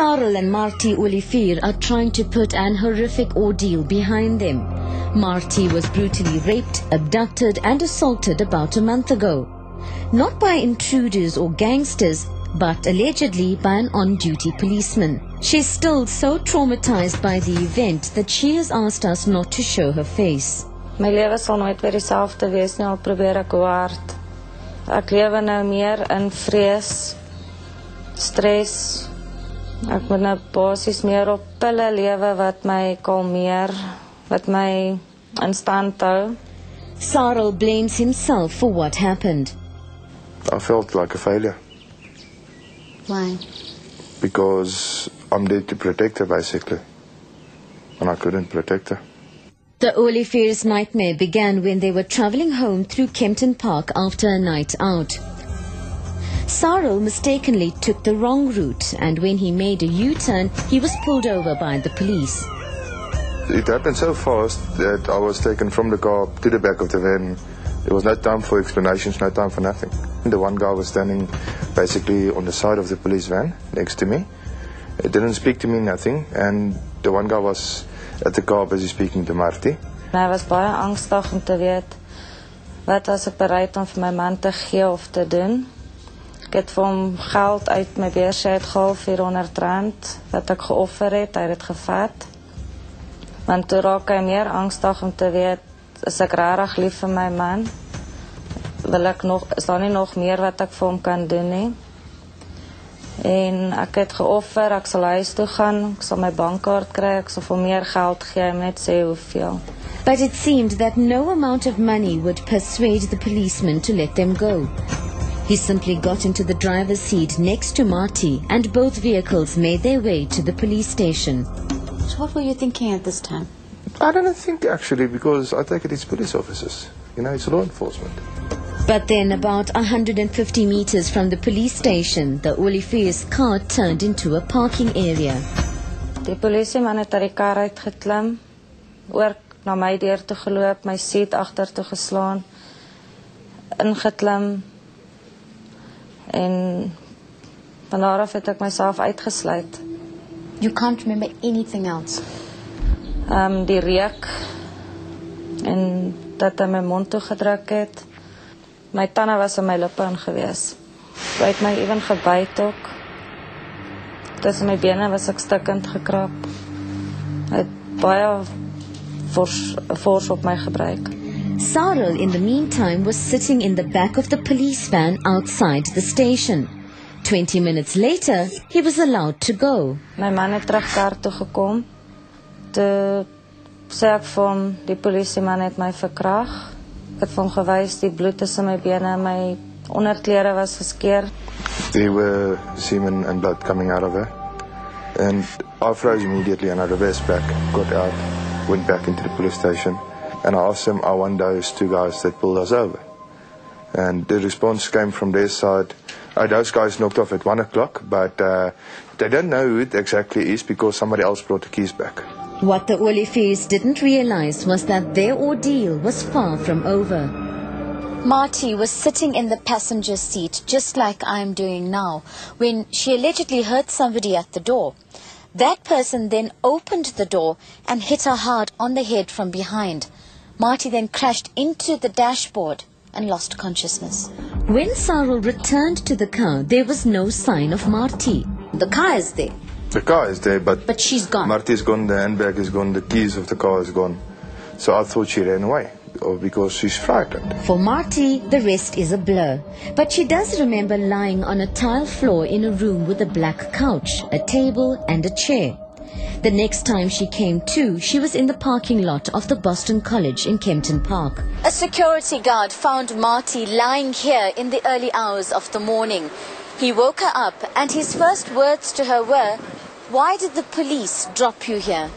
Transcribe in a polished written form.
Sarel and Marty Olivier are trying to put an horrific ordeal behind them. Marty was brutally raped, abducted and assaulted about a month ago. Not by intruders or gangsters, but allegedly by an on-duty policeman. She's still so traumatized by the event that she has asked us not to show her face. My lewe sal nooit weer dieselfde wees nie, al probeer ek hoe hard. Ek lewe nou meer in vrees, stres. Ek moet nou basies meer op pille lewe wat my kalmeer, wat my in stand hou. Sarel blames himself for what happened. I felt like a failure. Why? Because I'm there to protect her, basically. And I couldn't protect her. The Olivier's nightmare began when they were travelling home through Kempton Park after a night out. Sarel mistakenly took the wrong route, and when he made a U-turn, he was pulled over by the police. It happened so fast that I was taken from the car to the back of the van. There was no time for explanations, no time for nothing. The one guy was standing basically on the side of the police van next to me. He didn't speak to me, nothing, and the one guy was at the car busy speaking to Marty. Hy was baie angstig om te weet wat was ek bereid om vir my man te gee of te doen. Ek het vir hom geld uit my beurs uitgehaal, R400 wat ek geoffer het, hy het dit gevat. Want toe raak hy meer angstig om te weet, is ek regtig lief vir my man? Is daar nie nog meer wat ek vir hom kan doen nie? En ek het geoffer, ek sal huis toe gaan, ek sal my bankkaart kry, ek sal vir meer geld gee, hy moet net sê hoeveel. But it seemed that no amount of money would persuade the policeman to let them go. He simply got into the driver's seat next to Marty, and both vehicles made their way to the police station. So what were you thinking at this time? I don't think actually, because I take it it's police officers. You know, it's law enforcement. But then about 150 meters from the police station, the Olivier's car turned into a parking area. Die polisieman het uit die kar uitgeklim, oor na my deur toe geloop, my seat agter toe geslaan, ingeklim, en van daar af het ek myself uitgesluit. You can't remember anything else? Die reuk, en dat hy my mond toe gedruk het. My tande was in my lippe ingewees. Hy het my even gebyt ook. Tussen my bene was ek stikkend gekrap. Hy het baie fors op my gebruik. Sarel, in the meantime, was sitting in the back of the police van outside the station. 20 minutes later, he was allowed to go. My man het terug kar toe gekom. Toe sê ek vir hom, die polisieman het my verkrag. Ek het vir hom gewys, die bloed tussen my bene, my onderklere was geskeur. There were semen and blood coming out of her. And I froze immediately and I reversed back, got out, went back into the police station. And I asked them, I want those two guys that pulled us over. And the response came from their side, those guys knocked off at 1 o'clock, but they don't know who it exactly is because somebody else brought the keys back. What the Oliviers didn't realize was that their ordeal was far from over. Marty was sitting in the passenger seat, just like I'm doing now, when she allegedly heard somebody at the door. That person then opened the door and hit her hard on the head from behind. Marty then crashed into the dashboard and lost consciousness. When Sarel returned to the car, there was no sign of Marty. The car is there. The car is there, but she's gone. Marty's gone, the handbag is gone, the keys of the car is gone. So I thought she ran away, or because she's frightened. For Marty, the rest is a blur. But she does remember lying on a tile floor in a room with a black couch, a table and a chair. The next time she came to, she was in the parking lot of the Boston College in Kempton Park. A security guard found Marty lying here in the early hours of the morning. He woke her up and his first words to her were, "Why did the police drop you here?"